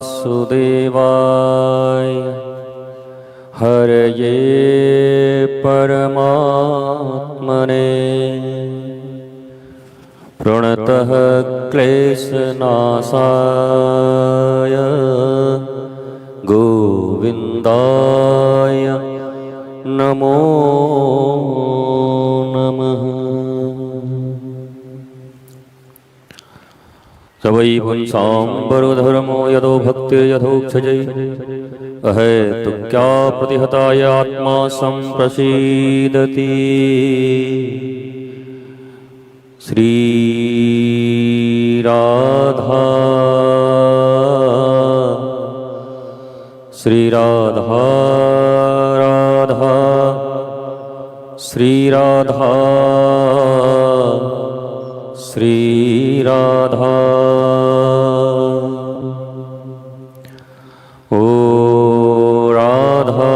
वासुदेवाय हरये परमात्मने प्रणतः क्लेशनाशाय गोविन्दाय नमो नमः। सवै पुंसां वरोधर्मो यदो भक्तिर्यथोक्षजै अहेतुक्या प्रतिहताय आत्मा सम्प्रसीदति। श्रीराधा श्रीराधा राधा श्रीराधा श्रीराधा। ओ राधा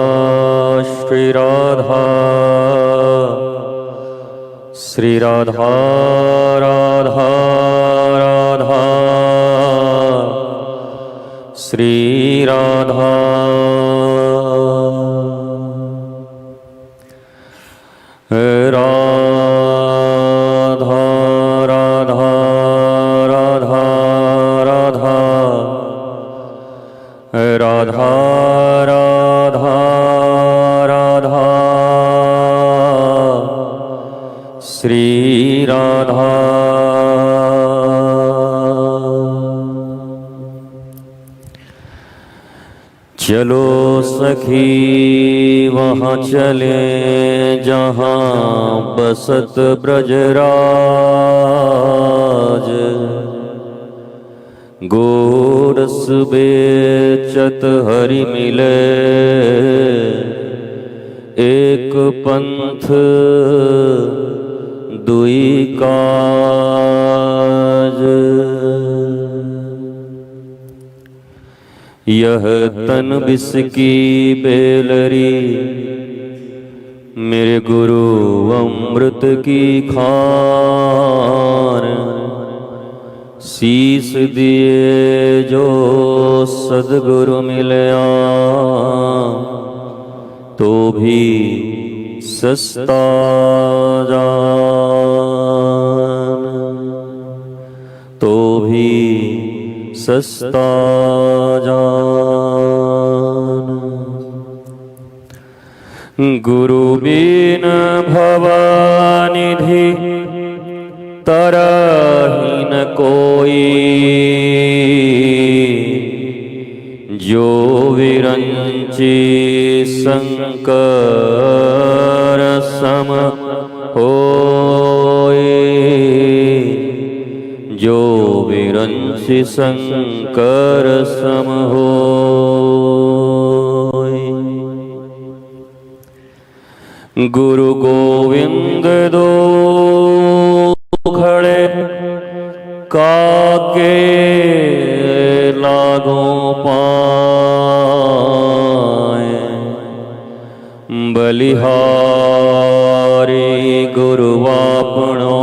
श्रीराधा श्रीराधा राधा राधा श्रीराधा। राधा राधा राधा राधा राधा राधा राधा श्रीराधा। चलो सखी वहाँ चले जहाँ बसत ब्रजराज, गोरस बेचत हरि मिले एक पंथ दुई काज। यह तन बिस की बेलरी मेरे गुरु अमृत की खान, शीस दिए जो सदगुरु मिलया तो भी सस्ता जान, तो भी सस्ता जान। गुरु बिन भवनिधि तरहीन कोई, जो विरंची शंकर सम होए, जो विरंची शंकर सम होए। गुरु गोविंद दो खड़े काके लागों पाए, बलिहारी गुरु आपनो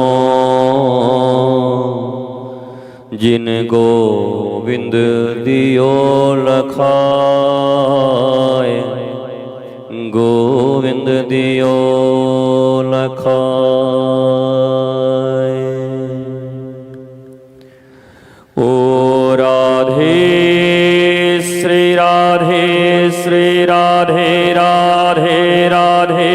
जिन गोविंद दियो लखाए, गोविंद दियो लखाए। ओ राधे श्री राधे श्री राधे राधे राधे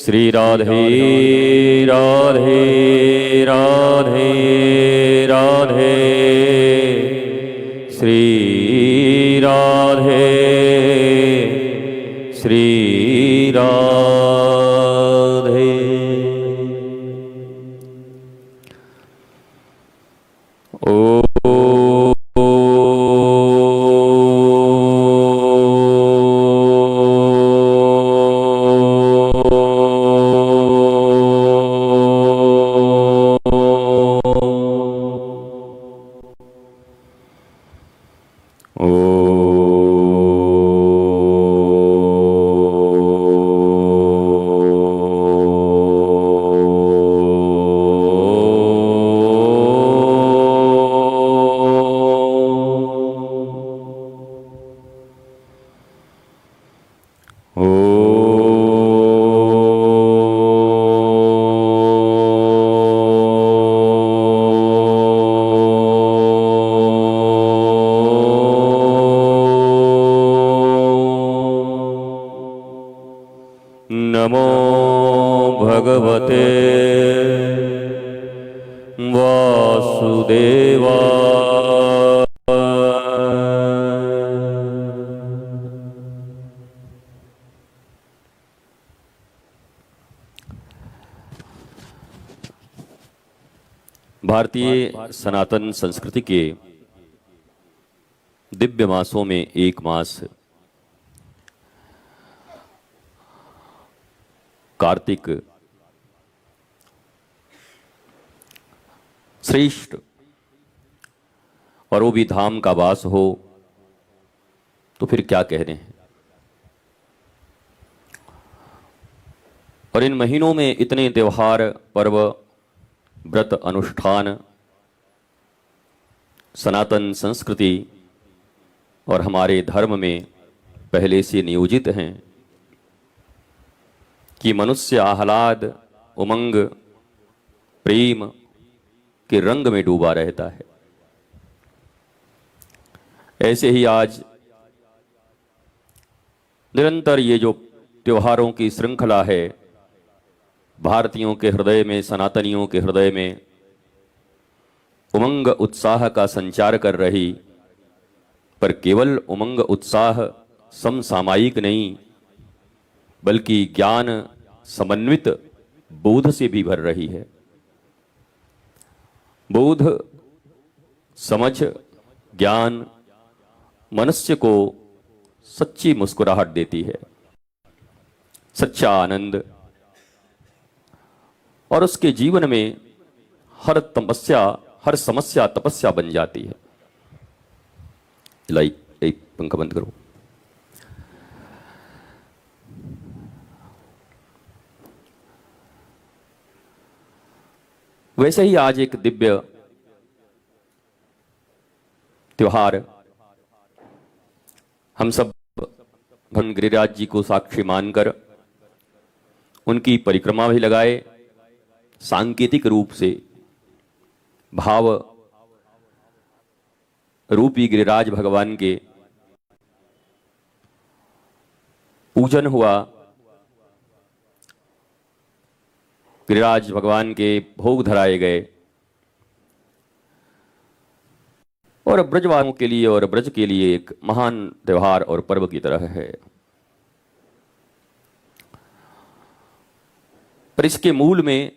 श्री राधे राधे राधे राधे श्री राधे श्री राधे। ओ भारतीय सनातन संस्कृति के दिव्य मासों में एक मास कार्तिक श्रेष्ठ, और वो भी धाम का वास हो तो फिर क्या कहने हैं। और इन महीनों में इतने त्योहार, पर्व, व्रत, अनुष्ठान सनातन संस्कृति और हमारे धर्म में पहले से नियोजित हैं कि मनुष्य आह्लाद, उमंग, प्रेम के रंग में डूबा रहता है। ऐसे ही आज निरंतर ये जो त्योहारों की श्रृंखला है भारतीयों के हृदय में, सनातनियों के हृदय में उमंग उत्साह का संचार कर रही, पर केवल उमंग उत्साह समसामयिक नहीं बल्कि ज्ञान समन्वित बोध से भी भर रही है। बोध, समझ, ज्ञान मनुष्य को सच्ची मुस्कुराहट देती है, सच्चा आनंद, और उसके जीवन में हर समस्या तपस्या बन जाती है। एक पंखा बंद करो। वैसे ही आज एक दिव्य त्योहार हम सब भगवान गिरिराज जी को साक्षी मानकर उनकी परिक्रमा भी लगाए, सांकेतिक रूप से भाव रूपी गिरिराज भगवान के पूजन हुआ, गिरिराज भगवान के भोग धराए गए, और ब्रजवासियों के लिए और ब्रज के लिए एक महान त्योहार और पर्व की तरह है। पर इसके मूल में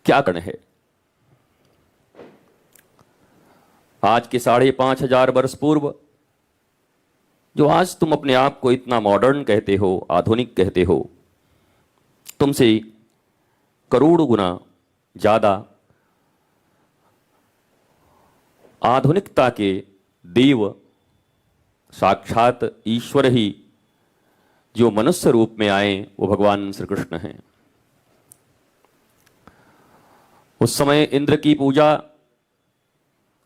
क्या कारण है? आज के 5,500 वर्ष पूर्व जो आज तुम अपने आप को इतना मॉडर्न कहते हो, आधुनिक कहते हो, तुमसे करोड़ गुना ज्यादा आधुनिकता के देव, साक्षात ईश्वर ही जो मनुष्य रूप में आए वो भगवान श्री कृष्ण हैं। उस समय इंद्र की पूजा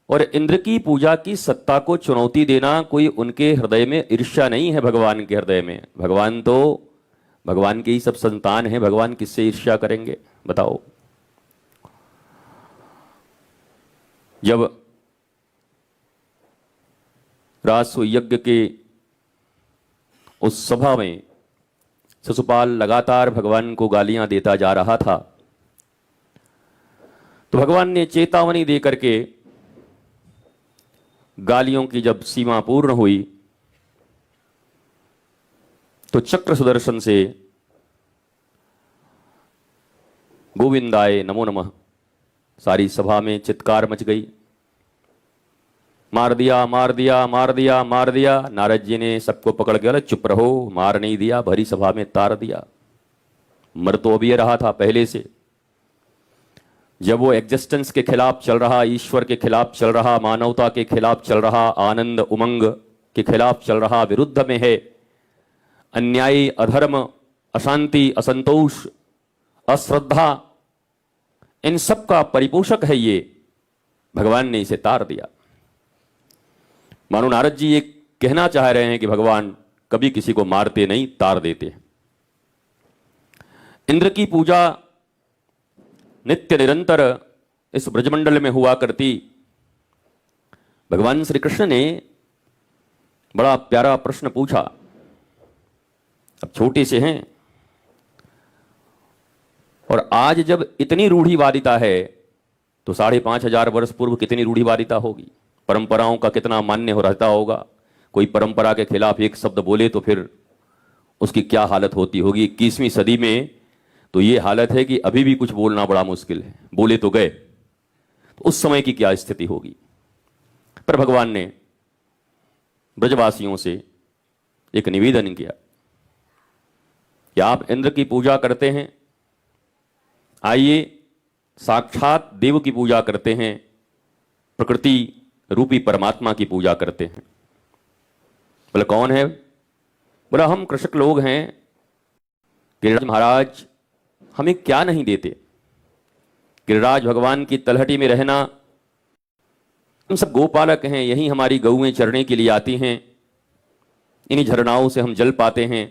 और इंद्र की पूजा की सत्ता को चुनौती देना कोई उनके हृदय में ईर्ष्या नहीं है। भगवान के हृदय में, भगवान तो भगवान के ही सब संतान हैं, भगवान किससे ईर्ष्या करेंगे बताओ। जब राजसूय यज्ञ के उस सभा में शिशुपाल लगातार भगवान को गालियां देता जा रहा था, तो भगवान ने चेतावनी देकर के गालियों की जब सीमा पूर्ण हुई तो चक्र सुदर्शन से गोविंदाय नमो नमः सारी सभा में चित्कार मच गई। मार दिया, मार दिया, मार दिया, मार दिया। नारद जी ने सबको पकड़ के बोला चुप रहो, मार नहीं दिया, भरी सभा में तार दिया। मर तो अभी रहा था पहले से। जब वो एग्जिस्टेंस के खिलाफ चल रहा, ईश्वर के खिलाफ चल रहा, मानवता के खिलाफ चल रहा, आनंद उमंग के खिलाफ चल रहा, विरुद्ध में है, अन्यायी, अधर्म, अशांति, असंतोष, अश्रद्धा, इन सब का परिपोषक है ये। भगवान ने इसे तार दिया। मानो नारद जी ये कहना चाह रहे हैं कि भगवान कभी किसी को मारते नहीं, तार देते हैं। इंद्र की पूजा नित्य निरंतर इस ब्रजमंडल में हुआ करती। भगवान श्री कृष्ण ने बड़ा प्यारा प्रश्न पूछा। अब छोटे से हैं और आज जब इतनी रूढ़िवादिता है तो 5,500 वर्ष पूर्व कितनी रूढ़िवादिता होगी, परंपराओं का कितना मान्य हो रहता होगा। कोई परंपरा के खिलाफ एक शब्द बोले तो फिर उसकी क्या हालत होती होगी। 21वीं सदी में तो ये हालत है कि अभी भी कुछ बोलना बड़ा मुश्किल है, बोले तो गए, तो उस समय की क्या स्थिति होगी। पर भगवान ने ब्रजवासियों से एक निवेदन किया कि आप इंद्र की पूजा करते हैं, आइए साक्षात देव की पूजा करते हैं, प्रकृति रूपी परमात्मा की पूजा करते हैं। बोला कौन है? बोला हम कृषक लोग हैं, गिरिराज महाराज हमें क्या नहीं देते। गिरिराज भगवान की तलहटी में रहना, हम सब गोपालक हैं, यहीं हमारी गऊएं चरने के लिए आती हैं, इन्हीं झरनाओं से हम जल पाते हैं।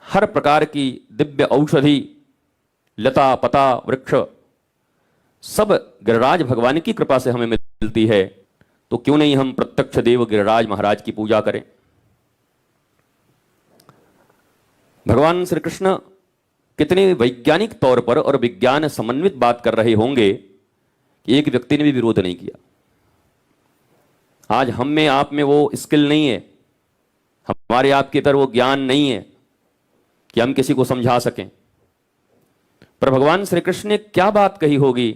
हर प्रकार की दिव्य औषधि, लता पता वृक्ष सब गिरिराज भगवान की कृपा से हमें मिलती है, तो क्यों नहीं हम प्रत्यक्ष देव गिरिराज महाराज की पूजा करें। भगवान श्री कृष्ण कितने वैज्ञानिक तौर पर और विज्ञान समन्वित बात कर रहे होंगे कि एक व्यक्ति ने भी विरोध नहीं किया। आज हम में आप में वो स्किल नहीं है, हमारे आपके अंदर वो ज्ञान नहीं है कि हम किसी को समझा सकें। पर भगवान श्री कृष्ण ने क्या बात कही होगी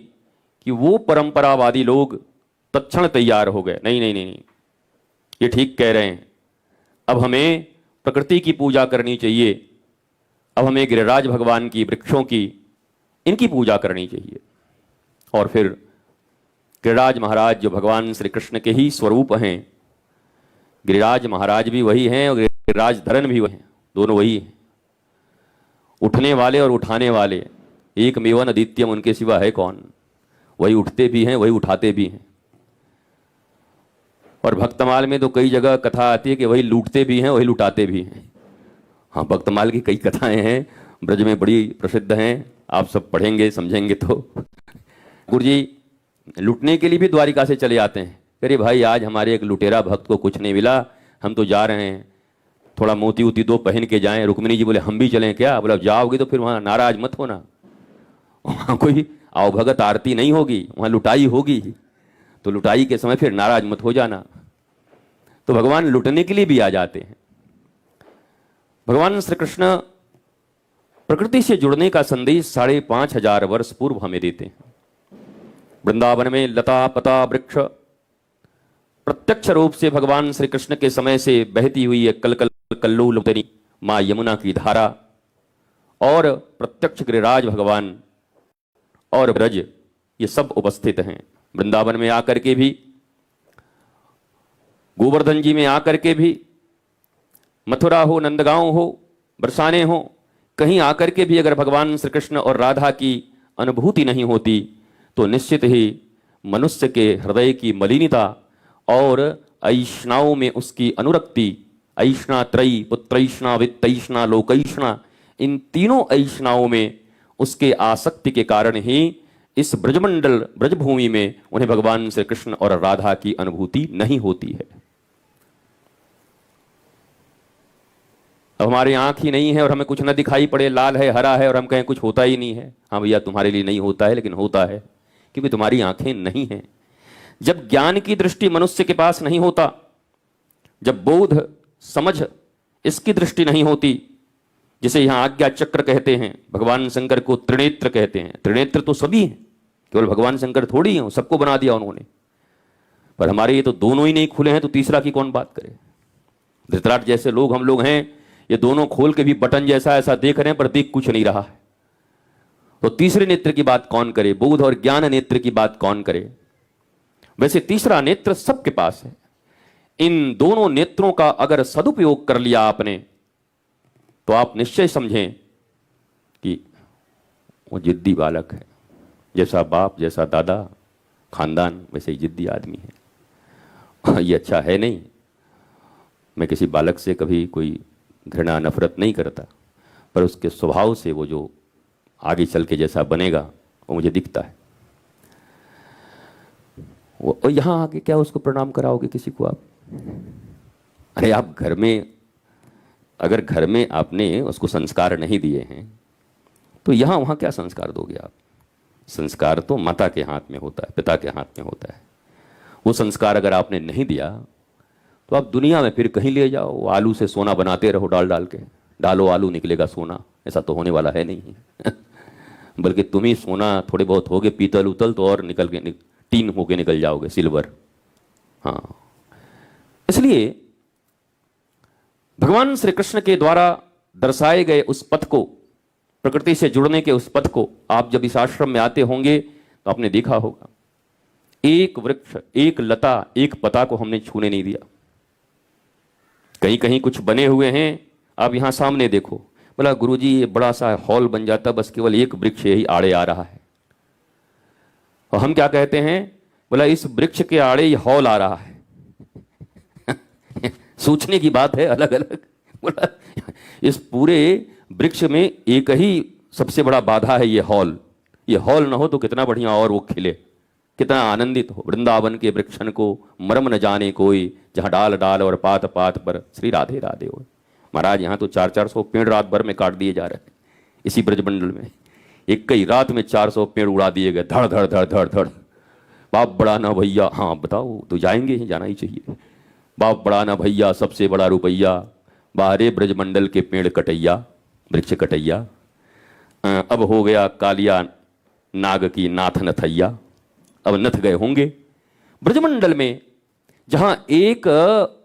कि वो परंपरावादी लोग तत्क्षण तैयार हो गए, नहीं नहीं नहीं नहीं, ये ठीक कह रहे हैं, अब हमें प्रकृति की पूजा करनी चाहिए, अब हमें गिरिराज भगवान की, वृक्षों की, इनकी पूजा करनी चाहिए। और फिर गिरिराज महाराज जो भगवान श्री कृष्ण के ही स्वरूप हैं, गिरिराज महाराज भी वही हैं और गिरिराज धरन भी वही हैं, दोनों वही हैं, उठने वाले और उठाने वाले, एक मेवन अद्वितीयम, उनके सिवा है कौन। वही उठते भी हैं, वही उठाते भी हैं। और भक्तमाल में तो कई जगह कथा आती है कि वही लूटते भी हैं, वही लुटाते भी हैं। हाँ, भक्तमाल की कई कथाएं हैं, ब्रज में बड़ी प्रसिद्ध हैं, आप सब पढ़ेंगे समझेंगे तो। गुरुजी लूटने के लिए भी द्वारिका से चले आते हैं, अरे भाई आज हमारे एक लुटेरा भक्त को कुछ नहीं मिला, हम तो जा रहे हैं, थोड़ा मोती उती दो पहन के जाएं। रुक्मिणी जी बोले हम भी चलें क्या? बोला जाओगे तो फिर वहाँ नाराज मत होना, वहाँ कोई आवभगत आरती नहीं होगी, वहाँ लुटाई होगी, तो लुटाई के समय फिर नाराज मत हो जाना। तो भगवान लुटने के लिए भी आ जाते हैं। भगवान श्री कृष्ण प्रकृति से जुड़ने का संदेश 5,500 वर्ष पूर्व हमें देते हैं। वृंदावन में लता पता वृक्ष प्रत्यक्ष रूप से भगवान श्री कृष्ण के समय से बहती हुई है कल कल कल्लू मां यमुना की धारा, और प्रत्यक्ष गिरिराज भगवान और ब्रज ये सब उपस्थित हैं। वृंदावन में आकर के भी, गोवर्धन जी में आकर के भी, मथुरा हो, नंदगांव हो, बरसाने हो, कहीं आकर के भी अगर भगवान श्री कृष्ण और राधा की अनुभूति नहीं होती तो निश्चित ही मनुष्य के हृदय की मलिनता और ऐष्णाओं में उसकी अनुरक्ति, ऐष्णा त्रयी, पुत्रैष्णा, वित्तैष्णा, लोकैष्णा, इन तीनों ऐष्णाओं में उसके आसक्ति के कारण ही इस ब्रजमंडल ब्रजभूमि में उन्हें भगवान श्री कृष्ण और राधा की अनुभूति नहीं होती है। अब हमारी आंख ही नहीं है और हमें कुछ न दिखाई पड़े, लाल है हरा है, और हम कहें कुछ होता ही नहीं है। हाँ भैया तुम्हारे लिए नहीं होता है, लेकिन होता है क्योंकि तुम्हारी आंखें नहीं हैं। जब ज्ञान की दृष्टि मनुष्य के पास नहीं होता, जब बोध समझ इसकी दृष्टि नहीं होती, जिसे यहां आज्ञा चक्र कहते हैं, भगवान शंकर को त्रिनेत्र कहते हैं। त्रिनेत्र तो सभी हैं, केवल भगवान शंकर थोड़ी हैं, सबको बना दिया उन्होंने। पर हमारे ये तो दोनों ही नहीं खुले हैं, तो तीसरा की कौन बात करे। धृतराष्ट्र जैसे लोग हम लोग हैं, ये दोनों खोल के भी बटन जैसा ऐसा देख रहे हैं पर दिख कुछ नहीं रहा है। तो तीसरे नेत्र की बात कौन करे, बोध और ज्ञान नेत्र की बात कौन करे। वैसे तीसरा नेत्र सबके पास है। इन दोनों नेत्रों का अगर सदुपयोग कर लिया आपने, तो आप निश्चय समझें कि वो जिद्दी बालक है। जैसा बाप, जैसा दादा, खानदान, वैसे ही जिद्दी आदमी है। ये अच्छा है नहीं। मैं किसी बालक से कभी कोई घृणा नफरत नहीं करता, पर उसके स्वभाव से वो जो आगे चल के जैसा बनेगा वो मुझे दिखता है। वो यहाँ आके क्या उसको प्रणाम कराओगे किसी को आप? अरे आप घर में, अगर घर में आपने उसको संस्कार नहीं दिए हैं तो यहाँ वहाँ क्या संस्कार दोगे आप? संस्कार तो माता के हाथ में होता है, पिता के हाथ में होता है। वो संस्कार अगर आपने नहीं दिया तो आप दुनिया में फिर कहीं ले जाओ, आलू से सोना बनाते रहो, डाल डाल के, डालो आलू निकलेगा सोना। ऐसा तो होने वाला है नहीं। बल्कि तुम ही सोना थोड़े बहुत होगे, पीतल उतल तो और निकल के टीन होके निकल जाओगे, सिल्वर। हाँ, इसलिए भगवान श्री कृष्ण के द्वारा दर्शाए गए उस पथ को, प्रकृति से जुड़ने के उस पथ को, आप जब इस आश्रम में आते होंगे तो आपने देखा होगा, एक वृक्ष, एक लता, एक पता को हमने छूने नहीं दिया। कहीं कहीं कुछ बने हुए हैं, आप यहां सामने देखो, बोला गुरुजी ये बड़ा सा हॉल बन जाता, बस केवल एक वृक्ष ही आड़े आ रहा है। और हम क्या कहते हैं, बोला इस वृक्ष के आड़े ये हॉल आ रहा है। सोचने की बात है अलग अलग। बोला इस पूरे वृक्ष में एक ही सबसे बड़ा बाधा है ये हॉल। ये हॉल ना हो तो कितना बढ़िया और वो खिले, कितना आनंदित हो। वृंदावन के वृक्षन को मरम न जाने कोई, जहां डाल डाल और पात पात पर श्री राधे राधे हो। महाराज यहाँ तो 400-400 पेड़ रात भर में काट दिए जा रहे हैं इसी ब्रजमंडल में। एक ही रात में 400 पेड़ उड़ा दिए गए, धड़ धड़ धड़ धड़ धड़। बाप बड़ा ना भैया, हाँ बताओ तो जाएंगे ही, जाना ही चाहिए। बाप बड़ा ना भैया, सबसे बड़ा रुपैया, बाहरे ब्रजमंडल के पेड़ कटैया, वृक्ष कटैया। अब हो गया कालिया नाग की नाथ नथैया, अब नथ गए होंगे ब्रजमंडल में। जहां एक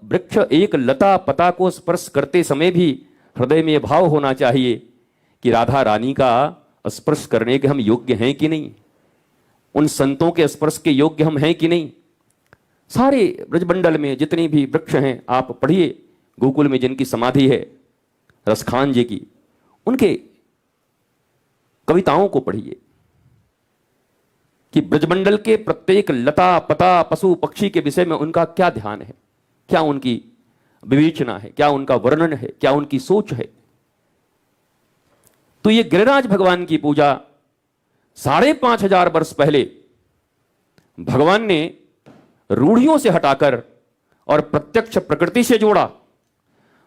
वृक्ष, एक लता पता को स्पर्श करते समय भी हृदय में भाव होना चाहिए कि राधा रानी का स्पर्श करने के हम योग्य हैं कि नहीं, उन संतों के स्पर्श के योग्य हम हैं कि नहीं। सारे ब्रजमंडल में जितने भी वृक्ष हैं, आप पढ़िए, गोकुल में जिनकी समाधि है रसखान जी की, उनके कविताओं को पढ़िए कि ब्रजमंडल के प्रत्येक लता पता पशु पक्षी के विषय में उनका क्या ध्यान है, क्या उनकी विवेचना है, क्या उनका वर्णन है, क्या उनकी सोच है। तो ये गिरिराज भगवान की पूजा 5500 वर्ष पहले भगवान ने रूढ़ियों से हटाकर और प्रत्यक्ष प्रकृति से जोड़ा,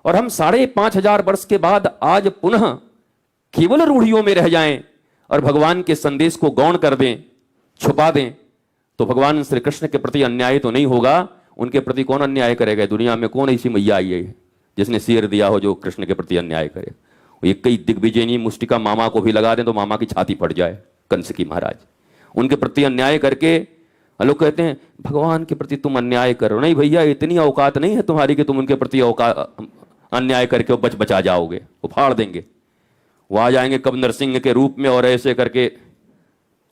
और हम 5500 वर्ष के बाद आज पुनः केवल रूढ़ियों में रह जाएं और भगवान के संदेश को गौण कर दें, छुपा दें, तो भगवान श्री कृष्ण के प्रति अन्याय तो नहीं होगा। उनके प्रति कौन अन्याय करेगा? दुनिया में कौन ऐसी मैया आई है जिसने शेर दिया हो जो कृष्ण के प्रति अन्याय करे? एक कई दिग्विजयनी मुष्टिका मामा को भी लगा दें तो मामा की छाती फट जाए, कंस की महाराज। उनके प्रति अन्याय करके लोग कहते हैं भगवान के प्रति तुम अन्याय करो। नहीं भैया, इतनी औकात नहीं है तुम्हारी कि तुम उनके प्रति अन्याय करके बच बचा जाओगे, उफाड़ देंगे। वो आ जाएंगे कब नरसिंह के रूप में और ऐसे करके,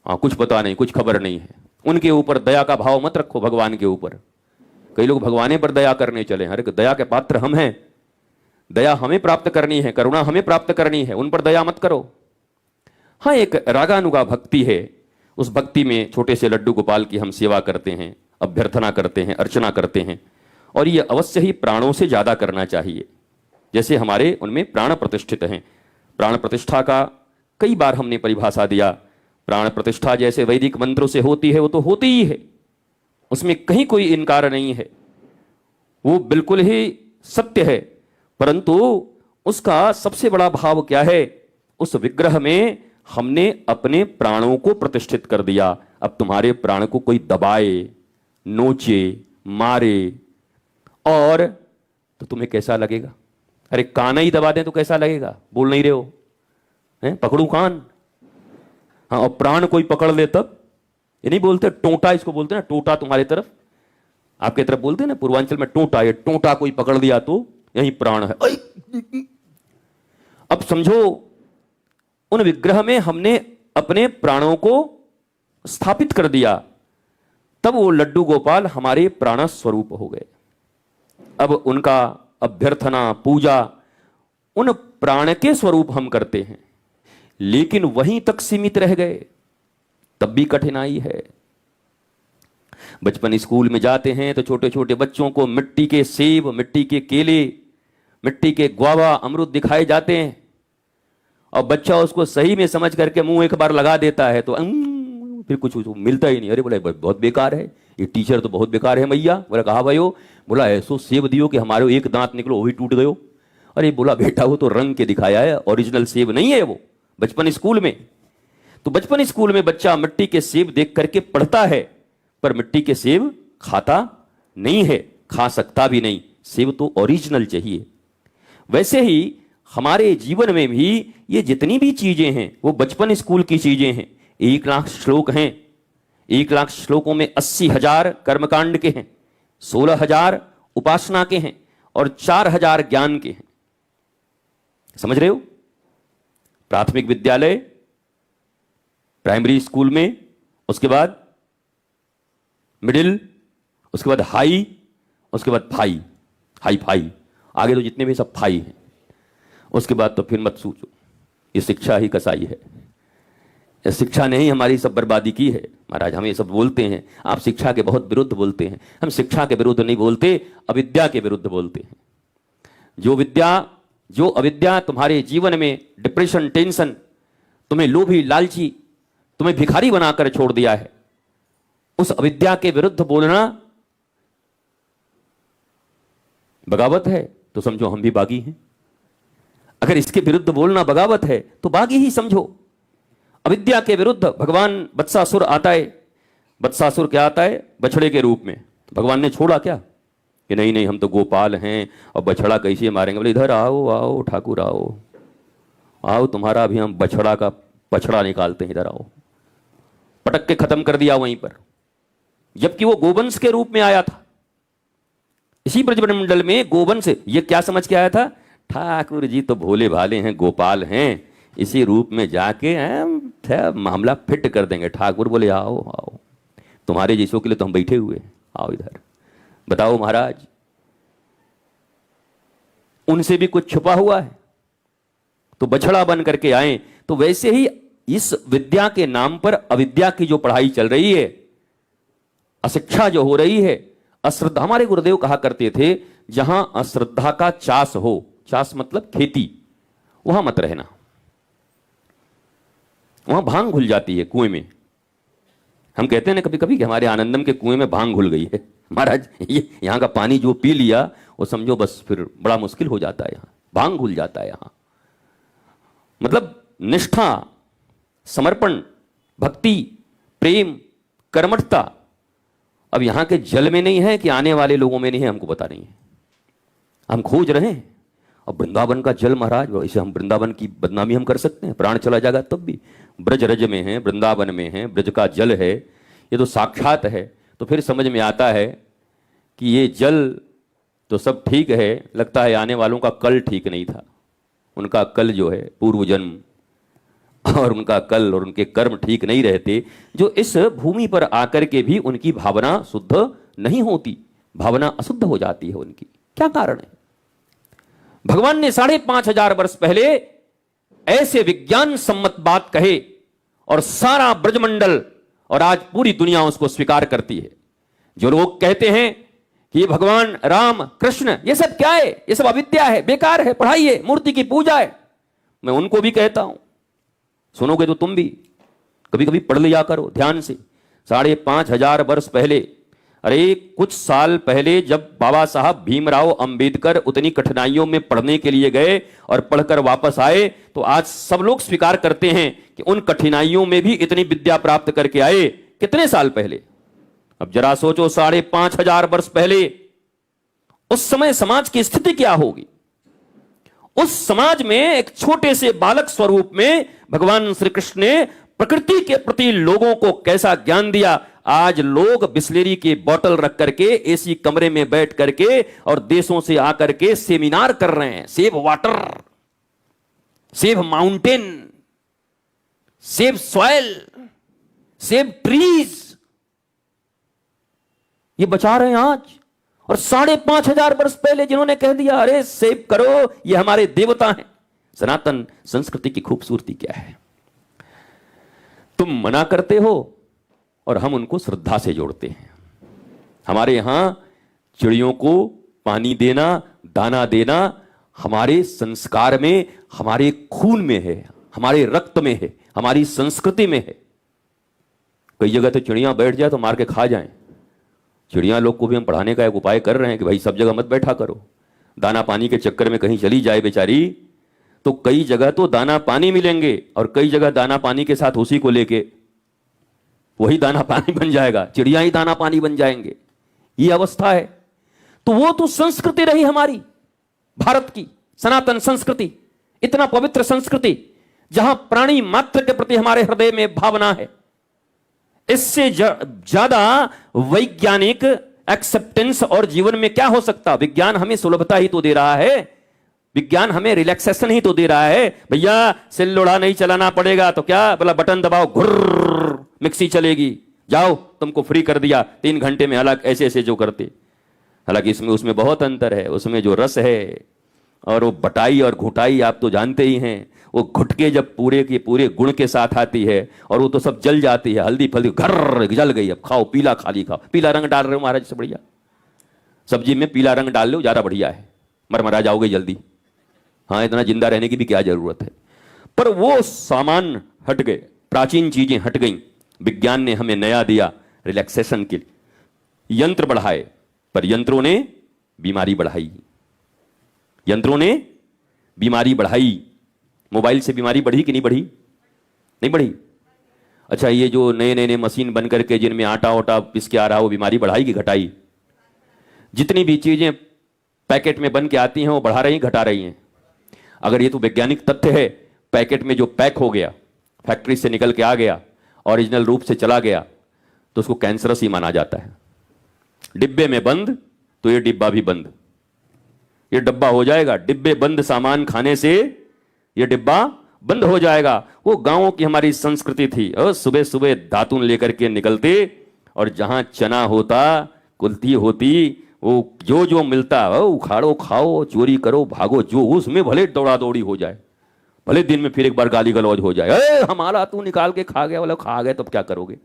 हाँ कुछ पता नहीं, कुछ खबर नहीं है। उनके ऊपर दया का भाव मत रखो, भगवान के ऊपर। कई लोग भगवान पर दया करने चले, अरे दया के पात्र हम हैं, दया हमें प्राप्त करनी है, करुणा हमें प्राप्त करनी है, उन पर दया मत करो। हाँ, एक रागानुगा भक्ति है, उस भक्ति में छोटे से लड्डू गोपाल की हम सेवा करते हैं, अभ्यर्थना करते हैं, अर्चना करते हैं, और ये अवश्य ही प्राणों से ज्यादा करना चाहिए। जैसे हमारे उनमें प्राण प्रतिष्ठित हैं। प्राण प्रतिष्ठा का कई बार हमने परिभाषा दिया। प्राण प्रतिष्ठा जैसे वैदिक मंत्रों से होती है वो तो होती ही है, उसमें कहीं कोई इनकार नहीं है, वो बिल्कुल ही सत्य है। परंतु उसका सबसे बड़ा भाव क्या है? उस विग्रह में हमने अपने प्राणों को प्रतिष्ठित कर दिया। अब तुम्हारे प्राण को कोई दबाए, नोचे, मारे और तो तुम्हें कैसा लगेगा? अरे कान ही दबा दें तो कैसा लगेगा? बोल नहीं रहे हो, हैं? पकड़ू कान। हाँ, और प्राण कोई पकड़ ले तब, ये नहीं बोलते टोटा, इसको बोलते ना टोटा। तुम्हारी तरफ, आपके तरफ बोलते हैं ना पूर्वांचल में टोटा, ये टोटा कोई पकड़ लिया तो यही प्राण है। अब समझो, उन विग्रह में हमने अपने प्राणों को स्थापित कर दिया, तब वो लड्डू गोपाल हमारे प्राण स्वरूप हो गए। अब उनका अभ्यर्थना, पूजा उन प्राण के स्वरूप हम करते हैं, लेकिन वहीं तक सीमित रह गए, तब भी कठिनाई है। बचपन स्कूल में जाते हैं तो छोटे छोटे बच्चों को मिट्टी के सेब, मिट्टी के केले, मिट्टी के गुआवा, अमरूद दिखाए जाते हैं, और बच्चा उसको सही में समझ करके मुंह एक बार लगा देता है तो फिर कुछ मिलता ही नहीं। अरे बोला बहुत बेकार है, ये टीचर तो बहुत बेकार है मैया। बोला कहा भाई हो? बोला ऐसो सेब दियो कि हमारे एक दांत निकलो वो भी टूट गयो। अरे बोला बेटा वो तो रंग के दिखाया है, ओरिजिनल सेब नहीं है वो। बचपन स्कूल में तो बचपन स्कूल में बच्चा मिट्टी के सेब देख करके पढ़ता है, पर मिट्टी के सेब खाता नहीं है, खा सकता भी नहीं। सेब तो ओरिजिनल चाहिए। वैसे ही हमारे जीवन में भी ये जितनी भी चीजें हैं वो बचपन स्कूल की चीजें हैं। 1,00,000 श्लोक हैं, 1,00,000 श्लोकों में 80,000 कर्मकांड के हैं, 16,000 उपासना के हैं और 4,000 ज्ञान के हैं। समझ रहे हो? प्राथमिक विद्यालय, प्राइमरी स्कूल में, उसके बाद मिडिल, उसके बाद हाई, उसके बाद फाई, हाई फाई, आगे तो जितने भी सब फाई हैं। उसके बाद तो फिर मत सोचो। ये शिक्षा ही कसाई है। ये शिक्षा ने ही हमारी सब बर्बादी की है। महाराज हम ये सब बोलते हैं, आप शिक्षा के बहुत विरुद्ध बोलते हैं। हम शिक्षा के विरुद्ध नहीं बोलते, अविद्या के विरुद्ध बोलते हैं। जो अविद्या तुम्हारे जीवन में डिप्रेशन, टेंशन, तुम्हें लोभी, लालची, तुम्हें भिखारी बनाकर छोड़ दिया है, उस अविद्या के विरुद्ध बोलना बगावत है तो समझो हम भी बागी हैं। अगर इसके विरुद्ध बोलना बगावत है तो बागी ही समझो। अविद्या के विरुद्ध भगवान वत्सासुर आता है। वत्सासुर क्या आता है? बछड़े के रूप में। भगवान ने छोड़ा क्या कि नहीं नहीं हम तो गोपाल हैं और बछड़ा कैसे मारेंगे? बोले इधर आओ आओ ठाकुर आओ आओ, तुम्हारा अभी हम बछड़ा का बछड़ा निकालते हैं, इधर आओ। पटक के खत्म कर दिया वहीं पर, जबकि वो गोवंश के रूप में आया था। इसी ब्रजमंडल में गोवंश, ये क्या समझ के आया था? ठाकुर जी तो भोले भाले हैं, गोपाल हैं, इसी रूप में जाके मामला फिट कर देंगे। ठाकुर बोले आओ आओ, तुम्हारे जैसों के लिए तो हम बैठे हुए, आओ इधर। बताओ महाराज, उनसे भी कुछ छुपा हुआ है तो बछड़ा बन करके आए। तो वैसे ही इस विद्या के नाम पर अविद्या की जो पढ़ाई चल रही है, अशिक्षा जो हो रही है, अश्रद्धा, हमारे गुरुदेव कहा करते थे जहां अश्रद्धा का चास हो, चास मतलब खेती, वहां मत रहना। वहां भांग घुल जाती है कुएं में। हम कहते हैं ना कभी कभी कि हमारे आनंदम के कुएं में भांग घुल गई है। महाराज ये यहां का पानी जो पी लिया वो समझो बस फिर बड़ा मुश्किल हो जाता है, यहां भांग घुल जाता है। यहां मतलब निष्ठा, समर्पण, भक्ति, प्रेम, कर्मठता अब यहां के जल में नहीं है कि आने वाले लोगों में नहीं है, हमको पता नहीं है। हम खोज रहे हैं। और वृंदावन का जल महाराज, इसे हम वृंदावन की बदनामी हम कर सकते हैं? प्राण चला जाएगा तब भी। ब्रज रज में है, वृंदावन में है, ब्रज का जल है, ये तो साक्षात है। तो फिर समझ में आता है कि ये जल तो सब ठीक है, लगता है आने वालों का कल ठीक नहीं था। उनका कल जो है पूर्व जन्म और उनका कल और उनके कर्म ठीक नहीं रहते, जो इस भूमि पर आकर के भी उनकी भावना शुद्ध नहीं होती, भावना अशुद्ध हो जाती है उनकी। क्या कारण है? भगवान ने 5,500 वर्ष पहले ऐसे विज्ञान सम्मत बात कहे और सारा ब्रजमंडल और आज पूरी दुनिया उसको स्वीकार करती है। जो लोग कहते हैं कि ये भगवान राम कृष्ण ये सब क्या है, ये सब अविद्या है, बेकार है, पढ़ाई है, मूर्ति की पूजा है, मैं उनको भी कहता हूं, सुनोगे तो तुम भी कभी कभी पढ़ लिया करो ध्यान से। 5,500 वर्ष पहले, अरे कुछ साल पहले जब बाबा साहब भीमराव अंबेडकर उतनी कठिनाइयों में पढ़ने के लिए गए और पढ़कर वापस आए, तो आज सब लोग स्वीकार करते हैं कि उन कठिनाइयों में भी इतनी विद्या प्राप्त करके आए। कितने साल पहले? अब जरा सोचो, 5,500 वर्ष पहले उस समय समाज की स्थिति क्या होगी? उस समाज में एक छोटे से बालक स्वरूप में भगवान श्री कृष्ण ने प्रकृति के प्रति लोगों को कैसा ज्ञान दिया। आज लोग बिस्लेरी के बोतल रख करके एसी कमरे में बैठ करके और देशों से आकर के सेमिनार कर रहे हैं, save water, save mountain, save soil, save trees, ये बचा रहे हैं आज। और 5,500 वर्ष पहले जिन्होंने कह दिया अरे सेव करो, ये हमारे देवता हैं। सनातन संस्कृति की खूबसूरती क्या है? तुम मना करते हो और हम उनको श्रद्धा से जोड़ते हैं। हमारे यहां चिड़ियों को पानी देना, दाना देना हमारे संस्कार में, हमारे खून में है, हमारे रक्त में है, हमारी संस्कृति में है। कई जगह तो चिड़ियां बैठ जाए तो मार के खा जाएं। चिड़िया लोग को भी हम पढ़ाने का एक उपाय कर रहे हैं कि भाई सब जगह मत बैठा करो। दाना पानी के चक्कर में कहीं चली जाए बेचारी तो कई जगह तो दाना पानी मिलेंगे और कई जगह दाना पानी के साथ उसी को लेके वही दाना पानी बन जाएगा, चिड़िया ही दाना पानी बन जाएंगे। ये अवस्था है। तो वो तो संस्कृति रही हमारी भारत की सनातन संस्कृति। इतना पवित्र संस्कृति जहां प्राणी मात्र के प्रति हमारे हृदय में भावना है, इससे ज्यादा वैज्ञानिक एक्सेप्टेंस और जीवन में क्या हो सकता। विज्ञान हमें सुलभता ही तो दे रहा है, विज्ञान हमें रिलैक्सेशन ही तो दे रहा है। भैया सिल लोढ़ा नहीं चलाना पड़ेगा तो क्या, बोला बटन दबाओ घुर्र मिक्सी चलेगी, जाओ तुमको फ्री कर दिया 3 घंटे में। हालांकि ऐसे ऐसे जो करते, हालांकि इसमें उसमें बहुत अंतर है। उसमें जो रस है और वो बटाई और घुटाई आप तो जानते ही हैं। वो घुटके जब पूरे के पूरे गुण के साथ आती है और वो तो सब जल जाती है, हल्दी फल्दी घर जल गई, अब खाओ पीला खाली खाओ। पीला रंग डाल रहे हो महाराज से बढ़िया, सब्जी में पीला रंग डाल लो ज्यादा बढ़िया है, मरमरा जाओगे जल्दी। हाँ, इतना जिंदा रहने की भी क्या जरूरत है। पर वो सामान हट गए, प्राचीन चीजें हट गई। विज्ञान ने हमें नया दिया रिलैक्सेशन के लिए। यंत्र बढ़ाए पर यंत्रों ने बीमारी बढ़ाई, यंत्रों ने बीमारी बढ़ाई। मोबाइल से बीमारी बढ़ी कि नहीं बढ़ी? नहीं बढ़ी। अच्छा, ये जो नए नए मशीन बन करके जिनमें आटा वाटा पिस के आ रहा, वो बीमारी बढ़ाई कि घटाई? जितनी भी चीजें पैकेट में बन के आती हैं वो बढ़ा रही घटा रही हैं। अगर ये तो वैज्ञानिक तथ्य है, पैकेट में जो पैक हो गया, फैक्ट्री से निकल के आ गया, ओरिजिनल रूप से चला गया, तो उसको कैंसरस ही माना जाता है। डिब्बे में बंद तो ये डिब्बा भी बंद, ये डब्बा हो जाएगा। डिब्बे बंद सामान खाने से ये डिब्बा बंद हो जाएगा। वो गांवों की हमारी संस्कृति थी, और सुबह सुबह दातुन लेकर के निकलते, और जहां चना होता, कुल्थी होती, वो जो जो मिलता उखाड़ो खाओ, चोरी करो भागो, जो उसमें भले दौड़ा दौड़ी हो जाए, भले दिन में फिर एक बार गाली गलौज हो जाए, हमारा तू निकाल के खा गया, बोला खा गए तो क्या करोगे।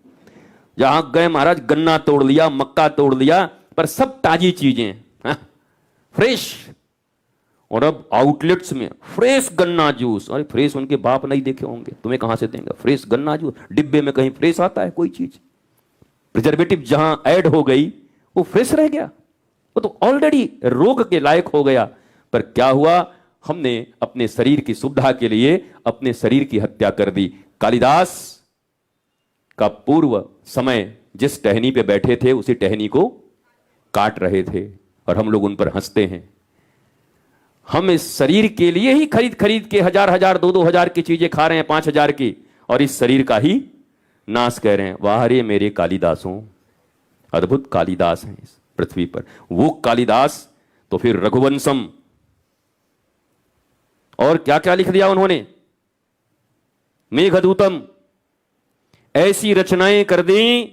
जहां गए महाराज गन्ना तोड़ लिया, मक्का तोड़ लिया, पर सब ताजी चीजें फ्रेश। और अब आउटलेट्स में फ्रेश गन्ना जूस, अरे फ्रेश उनके बाप नहीं देखे होंगे, तुम्हें कहां से देंगे फ्रेश गन्ना जूस। डिब्बे में कहीं फ्रेश आता है कोई चीज? प्रिजर्वेटिव जहां ऐड हो गई वो फ्रेश रह गया, वो तो ऑलरेडी रोग के लायक हो गया। पर क्या हुआ, हमने अपने शरीर की सुविधा के लिए अपने शरीर की हत्या कर दी। कालिदास का पूर्व समय जिस टहनी पे बैठे थे उसी टहनी को काट रहे थे, और हम लोग उन पर हंसते हैं। हम इस शरीर के लिए ही खरीद खरीद के 1000 2-2 की चीजें खा रहे हैं, 5000 की, और इस शरीर का ही नाश कह रहे हैं। वाह रे मेरे कालिदासों, अद्भुत कालिदास हैं इस पृथ्वी पर। वो कालिदास तो फिर रघुवंशम और क्या क्या लिख दिया उन्होंने, मेघदूतम, ऐसी रचनाएं कर दी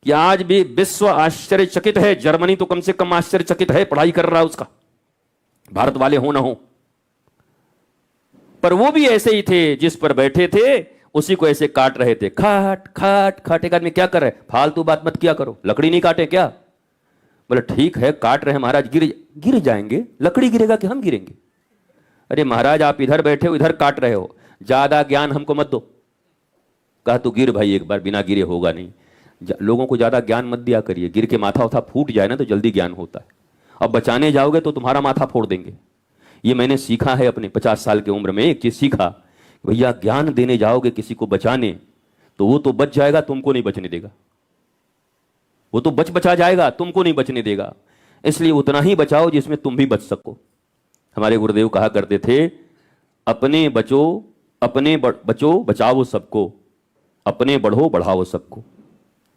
कि आज भी विश्व आश्चर्यचकित है। जर्मनी तो कम से कम आश्चर्यचकित है, पढ़ाई कर रहा है उसका, भारत वाले हो ना हो। पर वो भी ऐसे ही थे, जिस पर बैठे थे उसी को ऐसे काट रहे थे। खाट खाट खाट। एक आदमी क्या कर रहे, फालतू बात मत किया करो, लकड़ी नहीं काटे क्या? बोले ठीक है काट रहे महाराज, गिर जाएंगे, लकड़ी गिरेगा कि हम गिरेंगे? अरे महाराज आप इधर बैठे हो, इधर काट रहे हो, ज्यादा ज्ञान हमको मत दो। कहा तू गिर भाई एक बार, बिना गिरे होगा नहीं। लोगों को ज्यादा ज्ञान मत दिया करिए, गिर के माथा उथा फूट जाए ना तो जल्दी ज्ञान होता है। अब बचाने जाओगे तो तुम्हारा माथा फोड़ देंगे। ये मैंने सीखा है अपने 50 साल की उम्र में। एक चीज सीखा, भैया ज्ञान देने जाओगे किसी को बचाने, तो वो तो बच जाएगा, तुमको नहीं बचने देगा। वो तो बचा जाएगा, तुमको नहीं बचने देगा। इसलिए उतना ही बचाओ जिसमें तुम भी बच सको। हमारे गुरुदेव कहा करते थे, अपने बचो, अपने बचो बचाओ सबको, अपने बढ़ो बढ़ाओ सबको।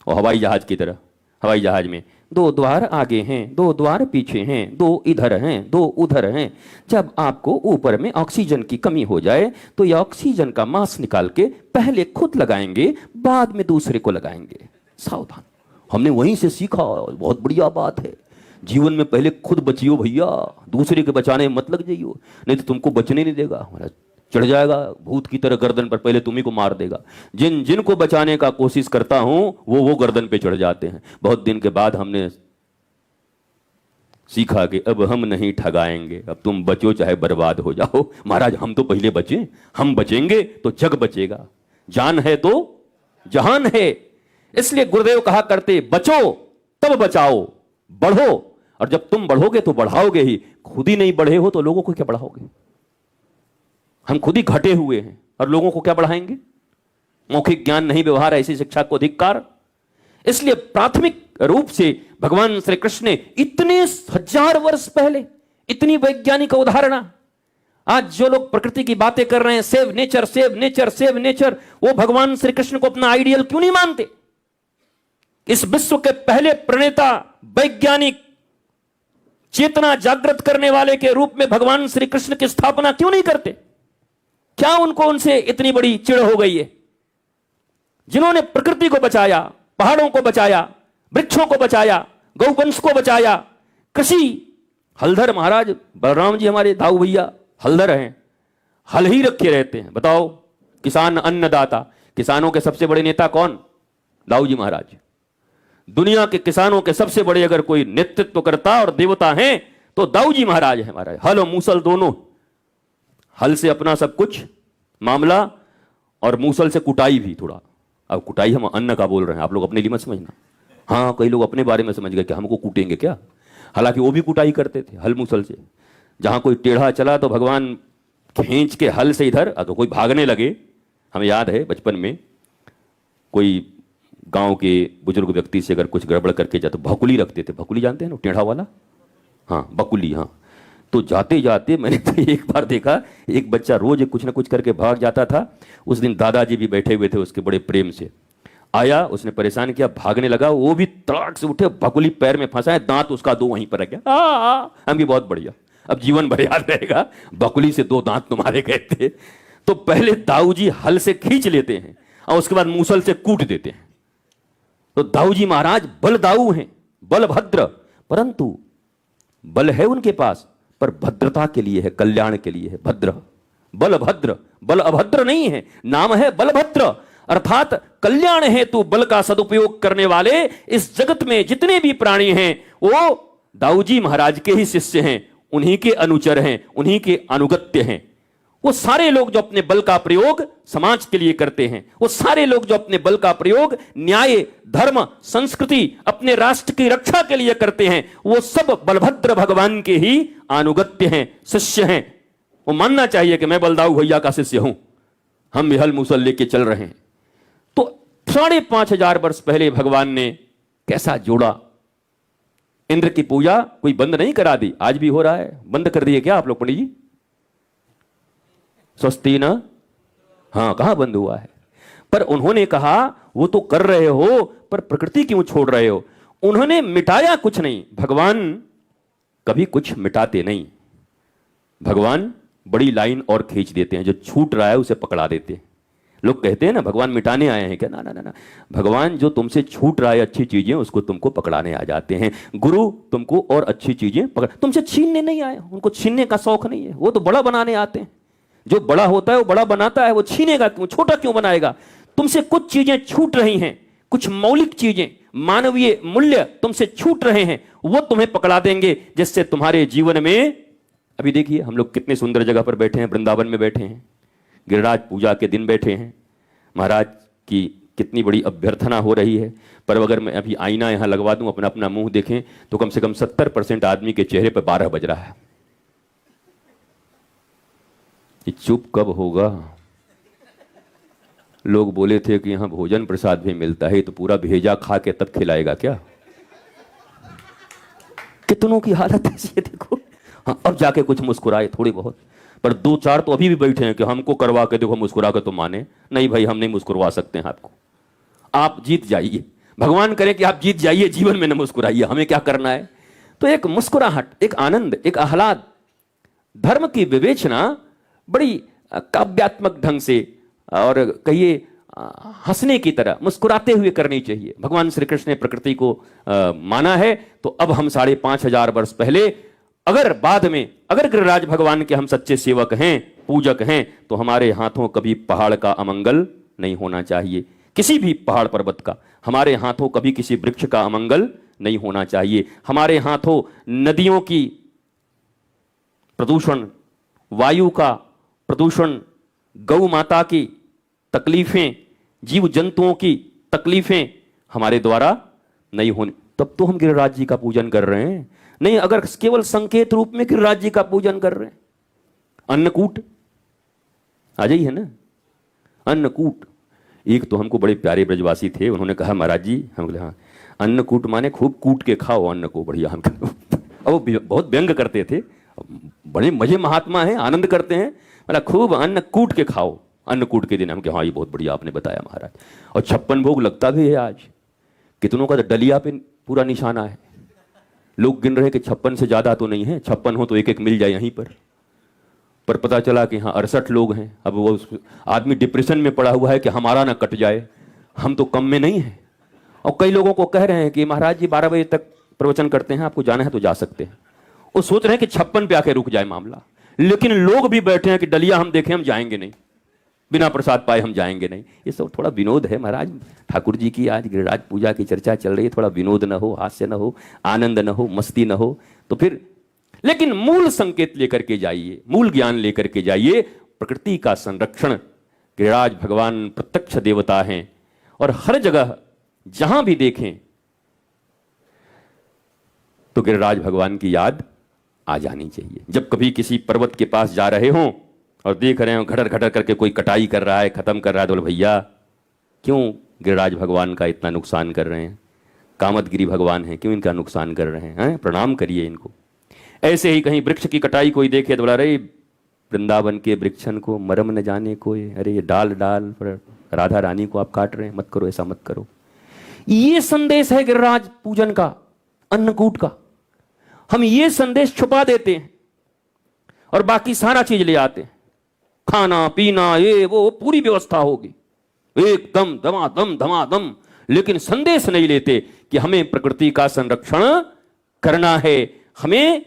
और हवाई जहाज की तरह, हवाई जहाज में 2 द्वार आगे हैं, 2 द्वार पीछे हैं, 2 इधर हैं, 2 उधर हैं। जब आपको ऊपर में ऑक्सीजन की कमी हो जाए तो ये ऑक्सीजन का मास्क निकाल के पहले खुद लगाएंगे, बाद में दूसरे को लगाएंगे। सावधान। हमने वहीं से सीखा, बहुत बढ़िया बात है। जीवन में पहले खुद बचियो भैया, दूसरे के बचाने में मत लग जाइयो, नहीं तो तुमको बचने नहीं देगा। चढ़ जाएगा भूत की तरह गर्दन पर, पहले तुम्ही को मार देगा। जिनको बचाने का कोशिश करता हूं वो गर्दन पे चढ़ जाते हैं। बहुत दिन के बाद हमने सीखा कि अब हम नहीं ठगाएंगे, अब तुम बचो चाहे बर्बाद हो जाओ। महाराज हम तो पहले बचे, हम बचेंगे तो जग बचेगा। जान है तो जहान है। इसलिए गुरुदेव कहा करते, बचो तब बचाओ, बढ़ो, और जब तुम बढ़ोगे तो बढ़ाओगे ही। खुद ही नहीं बढ़े हो तो लोगों को क्या बढ़ाओगे? हम खुद ही घटे हुए हैं और लोगों को क्या बढ़ाएंगे? मौखिक ज्ञान नहीं, व्यवहार, ऐसी शिक्षा को धिक्कार। इसलिए प्राथमिक रूप से भगवान श्री कृष्ण ने इतने 1000 वर्ष पहले इतनी वैज्ञानिक अवधारणा, आज जो लोग प्रकृति की बातें कर रहे हैं, save nature save nature save nature, वो भगवान श्री कृष्ण को अपना आइडियल क्यों नहीं मानते? इस विश्व के पहले प्रणेता, वैज्ञानिक, चेतना जागृत करने वाले के रूप में भगवान श्री कृष्ण की स्थापना क्यों नहीं करते? क्या उनको उनसे इतनी बड़ी चिढ़ हो गई है? जिन्होंने प्रकृति को बचाया, पहाड़ों को बचाया, वृक्षों को बचाया, गौवंश को बचाया, कृषि, हलधर महाराज, बलराम जी हमारे दाऊ भैया हलधर हैं, हल ही रखे रहते हैं। बताओ, किसान अन्नदाता, किसानों के सबसे बड़े नेता कौन? दाऊ जी महाराज। दुनिया के किसानों के सबसे बड़े अगर कोई नेतृत्व करता और देवता हैं तो दाऊ जी महाराज है महाराज। हल और मूसल दोनों, हल से अपना सब कुछ मामला और मूसल से कुटाई भी थोड़ा। अब कुटाई हम अन्न का बोल रहे हैं, आप लोग अपने लिए मत समझना। हाँ, कई लोग अपने बारे में समझ गए कि हमको कूटेंगे क्या, हालांकि वो भी कुटाई करते थे हल मूसल से। जहां कोई टेढ़ा चला तो भगवान खींच के हल से इधर, तो कोई भागने लगे। हमें याद है बचपन में कोई गांव के बुजुर्ग व्यक्ति से अगर कुछ गड़बड़ करके जाए तो भकुली रखते थे। भकुली जानते हैं ना, टेढ़ा वाला, हाँ बकुली, हाँ। तो जाते जाते मैंने तो एक बार देखा, एक बच्चा रोज कुछ ना कुछ करके भाग जाता था। उस दिन दादाजी भी बैठे हुए थे उसके बड़े प्रेम से। आया, उसने परेशान किया, भागने लगा, वो भी तड़ाक से उठे, भकुली पैर में फंसा है, दांत उसका दो वहीं पर रह गया। हम भी बहुत बढ़िया, अब जीवन भर याद रहेगा, भकुली से दो दांत तुम्हारे गए थे। तो पहले दाऊ जी हल से खींच लेते हैं और उसके बाद मूसल से कूट देते हैं। तो दाऊ जी महाराज बलदाऊ हैं, बलभद्र, परंतु बल है उनके पास पर भद्रता के लिए है, कल्याण के लिए है। भद्र, बलभद्र, बल अभद्र नहीं है, नाम है बलभद्र, अर्थात कल्याण हेतु बल का सदुपयोग करने वाले इस जगत में जितने भी प्राणी हैं वो दाऊ जी महाराज के ही शिष्य हैं, उन्हीं के अनुचर हैं, उन्हीं के अनुगत्य हैं। वो सारे लोग जो अपने बल का प्रयोग समाज के लिए करते हैं, वो सारे लोग जो अपने बल का प्रयोग न्याय, धर्म, संस्कृति, अपने राष्ट्र की रक्षा के लिए करते हैं, वो सब बलभद्र भगवान के ही अनुगत्य हैं, शिष्य हैं। वो मानना चाहिए कि मैं बलदाऊ भैया का शिष्य हूं, हम भी हल मूसल लेके चल रहे हैं। तो 5,500 वर्ष पहले भगवान ने कैसा जोड़ा। इंद्र की पूजा कोई बंद नहीं करा दी, आज भी हो रहा है। बंद कर दिए क्या आप लोग पंडित जी? स्वस्ति न, हाँ, कहां बंद हुआ है? पर उन्होंने कहा वो तो कर रहे हो, पर प्रकृति क्यों छोड़ रहे हो? उन्होंने मिटाया कुछ नहीं। भगवान कभी कुछ मिटाते नहीं। भगवान बड़ी लाइन और खींच देते हैं, जो छूट रहा है उसे पकड़ा देते हैं। लोग कहते हैं ना भगवान मिटाने आए हैं क्या? ना ना ना ना, भगवान जो तुमसे छूट रहा है अच्छी चीजें, उसको तुमको पकड़ाने आ जाते हैं। गुरु तुमको और अच्छी चीजें पकड़, तुमसे छीनने नहीं आए, उनको छीनने का शौक नहीं है, वो तो बड़ा बनाने आते हैं। जो बड़ा होता है वो बड़ा बनाता है, वो छीनेगा क्यों, छोटा क्यों बनाएगा? तुमसे कुछ चीजें छूट रही हैं, कुछ मौलिक चीजें, मानवीय मूल्य तुमसे छूट रहे हैं, वो तुम्हें पकड़ा देंगे, जिससे तुम्हारे जीवन में, अभी देखिए हम लोग कितने सुंदर जगह पर बैठे हैं, वृंदावन में बैठे हैं, गिरिराज पूजा के दिन बैठे हैं, महाराज की कितनी बड़ी अभ्यर्थना हो रही है। पर अगर मैं अभी आईना यहां लगवा दूं, अपना अपना मुंह देखें, तो कम से कम 70% आदमी के चेहरे पर 12 बज रहा है। ये चुप कब होगा? लोग बोले थे कि यहां भोजन प्रसाद भी मिलता है, तो पूरा भेजा खा के तब खिलाएगा क्या? कितनों की हालत ऐसी है देखो। हाँ, अब जाके कुछ मुस्कुराए थोड़ी बहुत, पर 2-4 तो अभी भी बैठे हैं कि हमको करवा के देखो, मुस्कुरा के तो माने नहीं। भाई हम नहीं मुस्कुरवा सकते हैं आपको, आप जीत जाइए। भगवान करे कि आप जीत जाइए, जीवन में न मुस्कुराइए, हमें क्या करना है? तो एक मुस्कुराहट, एक आनंद, एक आह्लाद, धर्म की विवेचना बड़ी काव्यात्मक ढंग से और कहिए हंसने की तरह मुस्कुराते हुए करनी चाहिए। भगवान श्री कृष्ण ने प्रकृति को माना है, तो अब हम 5,500 वर्ष पहले, अगर बाद में अगर गिरिराज भगवान के हम सच्चे सेवक हैं, पूजक हैं, तो हमारे हाथों कभी पहाड़ का अमंगल नहीं होना चाहिए, किसी भी पहाड़ पर्वत का। हमारे हाथों कभी किसी वृक्ष का अमंगल नहीं होना चाहिए। हमारे हाथों नदियों की प्रदूषण, वायु का प्रदूषण, गौ माता की तकलीफें, जीव जंतुओं की तकलीफें हमारे द्वारा नहीं होनी। तब तो हम गिरिराज जी का पूजन कर रहे हैं। नहीं, अगर केवल संकेत रूप में गिरिराज जी का पूजन कर रहे हैं, अन्नकूट आ जाइए ना, अन्नकूट। एक तो हमको बड़े प्यारे ब्रजवासी थे, उन्होंने कहा महाराज जी, हम बोले हाँ, अन्नकूट माने खूब कूट के खाओ अन्न को, बढ़िया। हम अब वो बहुत व्यंग करते थे, बड़े मजे महात्मा हैं, आनंद करते हैं, मतलब खूब अन्न कूट के खाओ। अन्न कूट के दिन हम कि हाँ ये बहुत बढ़िया आपने बताया महाराज। और 56 भोग लगता भी है आज, कितनों का तो डलिया पे पूरा निशाना है। लोग गिन रहे कि 56 से ज्यादा तो नहीं है, 56 हो तो एक एक मिल जाए यहीं पर पता चला कि हाँ 68 लोग हैं। अब वो आदमी डिप्रेशन में पड़ा हुआ है कि हमारा ना कट जाए, हम तो कम में नहीं है। और कई लोगों को कह रहे हैं कि महाराज जी 12 बजे तक प्रवचन करते हैं, आपको जाना है तो जा सकते हैं। वो सोच रहे हैं कि 56 पे आके रुक जाए मामला, लेकिन लोग भी बैठे हैं कि डलिया हम देखें हम जाएंगे नहीं, बिना प्रसाद पाए हम जाएंगे नहीं। ये सब थोड़ा विनोद है महाराज। ठाकुर जी की आज गिरिराज पूजा की चर्चा चल रही है, थोड़ा विनोद न हो, हास्य न हो, आनंद न हो, मस्ती न हो तो फिर, लेकिन मूल संकेत लेकर के जाइए, मूल ज्ञान लेकर के जाइए। प्रकृति का संरक्षण, गिरिराज भगवान प्रत्यक्ष देवता हैं और हर जगह जहां भी देखें तो गिरिराज भगवान की याद आ जानी चाहिए। जब कभी किसी पर्वत के पास जा रहे हों और देख रहे हो घटर घटर करके कोई कटाई कर रहा है, खत्म कर रहा है, तो बोले भैया क्यों गिरिराज भगवान का इतना नुकसान कर रहे हैं? कामतगिरी भगवान हैं, क्यों इनका नुकसान कर रहे हैं? प्रणाम करिए इनको। ऐसे ही कहीं वृक्ष की कटाई कोई देखे तो बोला अरे वृंदावन के वृक्षन को मरम न जाने कोई, अरे ये डाल डाल पर राधा रानी को आप काट रहे हैं, मत करो, ऐसा मत करो। ये संदेश है गिरिराज पूजन का, अन्नकूट का। हम ये संदेश छुपा देते हैं और बाकी सारा चीज ले आते हैं, खाना पीना ये वो पूरी व्यवस्था होगी एकदम धमाधम धमाधम, लेकिन संदेश नहीं लेते कि हमें प्रकृति का संरक्षण करना है, हमें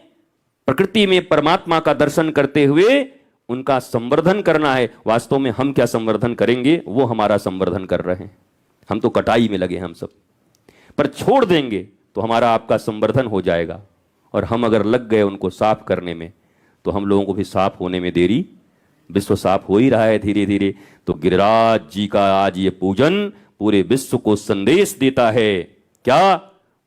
प्रकृति में परमात्मा का दर्शन करते हुए उनका संवर्धन करना है। वास्तव में हम क्या संवर्धन करेंगे, वो हमारा संवर्धन कर रहे हैं। हम तो कटाई में लगे हम सब, पर छोड़ देंगे तो हमारा आपका संवर्धन हो जाएगा। और हम अगर लग गए उनको साफ करने में तो हम लोगों को भी साफ होने में देरी, विश्व साफ हो ही रहा है धीरे धीरे। तो गिरिराज जी का आज ये पूजन पूरे विश्व को संदेश देता है, क्या?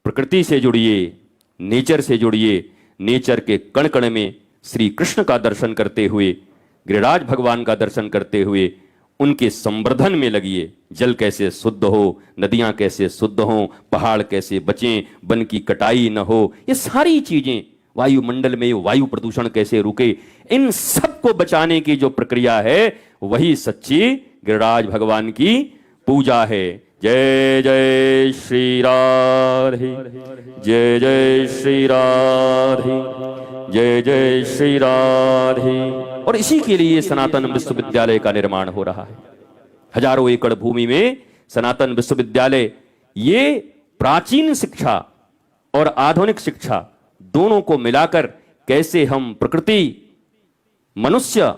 प्रकृति से जुड़िए, नेचर से जुड़िए, नेचर के कण कण में श्री कृष्ण का दर्शन करते हुए, गिरिराज भगवान का दर्शन करते हुए उनके संवर्धन में लगिए। जल कैसे शुद्ध हो, नदियां कैसे शुद्ध हो, पहाड़ कैसे बचें, वन की कटाई न हो, ये सारी चीजें, वायुमंडल में वायु प्रदूषण कैसे रुके, इन सब को बचाने की जो प्रक्रिया है वही सच्ची गिरिराज भगवान की पूजा है। जय जय श्री राधे, जय जय श्री राधे, जय जय श्री राधे। और इसी के लिए सनातन विश्वविद्यालय का निर्माण हो रहा है। हजारों एकड़ भूमि में सनातन विश्वविद्यालय, ये प्राचीन शिक्षा और आधुनिक शिक्षा दोनों को मिलाकर कैसे हम प्रकृति, मनुष्य,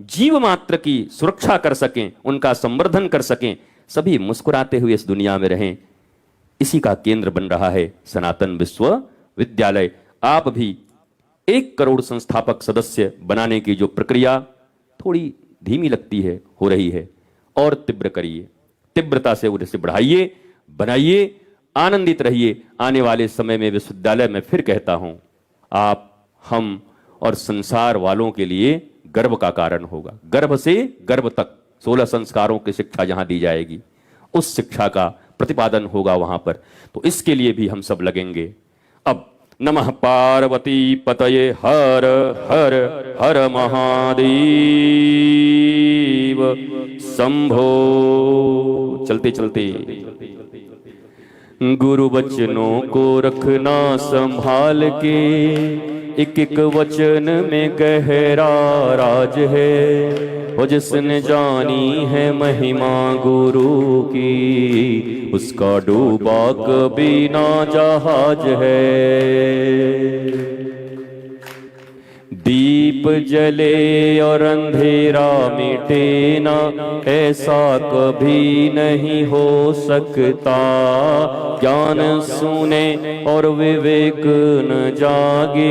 जीव मात्र की सुरक्षा कर सकें, उनका संवर्धन कर सकें, सभी मुस्कुराते हुए इस दुनिया में रहें, इसी का केंद्र बन रहा है सनातन विश्वविद्यालय। आप भी 1 करोड़ संस्थापक सदस्य बनाने की जो प्रक्रिया थोड़ी धीमी लगती है, हो रही है, और तीव्र करिए, तीव्रता से उसे बढ़ाइए, बनाइए, आनंदित रहिए। आने वाले समय में विश्वविद्यालय में फिर कहता हूं, आप, हम और संसार वालों के लिए गर्व का कारण होगा। गर्भ से गर्भ तक 16 संस्कारों की शिक्षा जहां दी जाएगी, उस शिक्षा का प्रतिपादन होगा वहां पर। तो इसके लिए भी हम सब लगेंगे। अब नमः पार्वती पतये हर हर हर महादेव शंभो। चलते चलते गुरु वचनों को रखना संभाल के, एक एक वचन में गहरा राज है। वो जिसने जानी है महिमा गुरु की, उसका डूबा कभी ना जहाज है। दीप जले और अंधेरा मिटे ना, ऐसा कभी नहीं हो सकता। ज्ञान सुने और विवेक न जागे,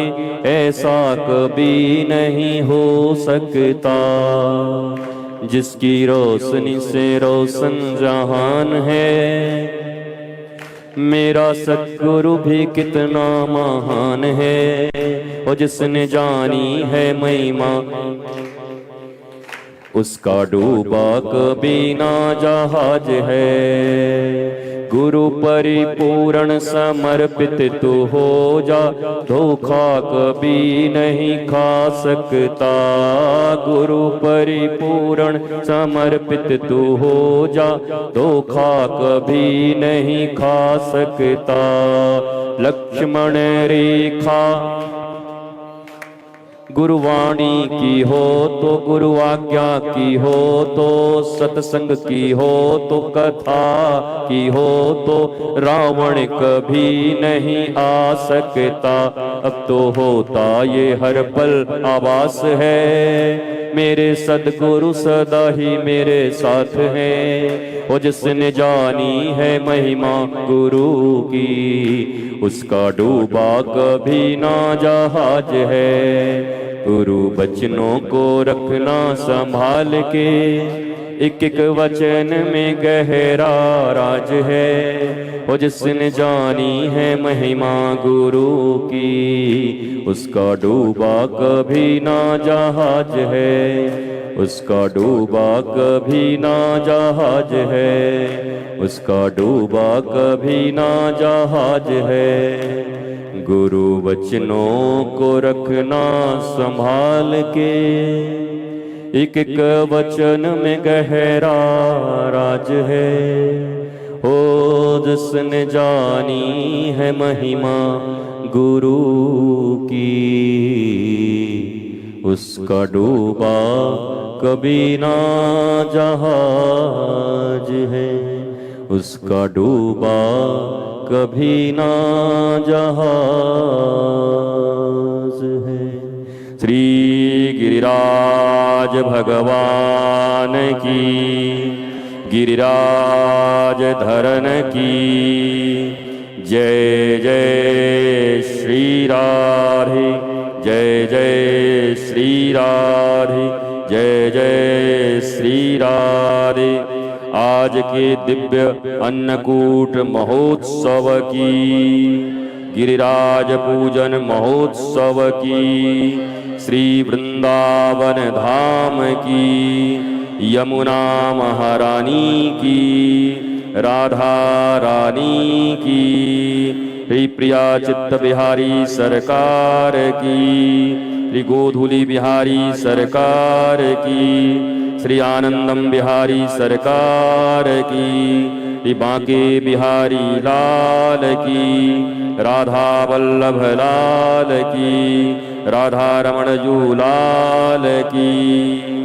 ऐसा कभी नहीं हो सकता। जिसकी रोशनी से रोशन जहान है, मेरा सद्गुरु भी कितना महान है। और जिसने जानी है महिमा, उसका डूबा कभी ना जहाज है। गुरु परिपूर्ण समर्पित तू हो जा, धोखा कभी नहीं खा सकता। गुरु परिपूर्ण समर्पित तू हो जा, धोखा कभी नहीं खा सकता। लक्ष्मण रेखा गुरुवाणी की हो तो, गुरु आज्ञा की हो तो, सत्संग की हो तो, कथा की हो तो, रावण कभी नहीं आ सकता। अब तो होता ये हर पल आभास है, मेरे सद्गुरु सदा ही मेरे साथ हैं। वो जिसने जानी है महिमा गुरु की, उसका डूबा कभी ना जहाज है। गुरु बचनों को रखना संभाल के, एक एक वचन में गहरा राज है। वो जिसने जानी है महिमा गुरु की, उसका डूबा कभी ना जहाज है। उसका डूबा कभी ना जहाज है। उसका डूबा कभी ना जहाज है। गुरु वचनों को रखना संभाल के, एक एक वचन में गहरा राज है। हो जिसने जानी है महिमा गुरु की, उसका डूबा कभी ना जहाज है। उसका डूबा कभी ना जहाज है। श्री गिरिराज भगवान की, गिरिराज धरन की जय। जय श्री राधे, जय जय श्री राधे, जय जय श्री राधे। आज के दिव्य अन्नकूट महोत्सव की, गिरिराज पूजन महोत्सव की, श्री वृंदावन धाम की, यमुना महारानी की, राधा रानी की, श्री प्रिया चित्त बिहारी सरकार की, श्री गोधुली बिहारी सरकार की, श्री आनंदम बिहारी सरकार की, श्री बांके बिहारी लाल की, राधा वल्लभ लाल की, राधा रमण जू लाल की।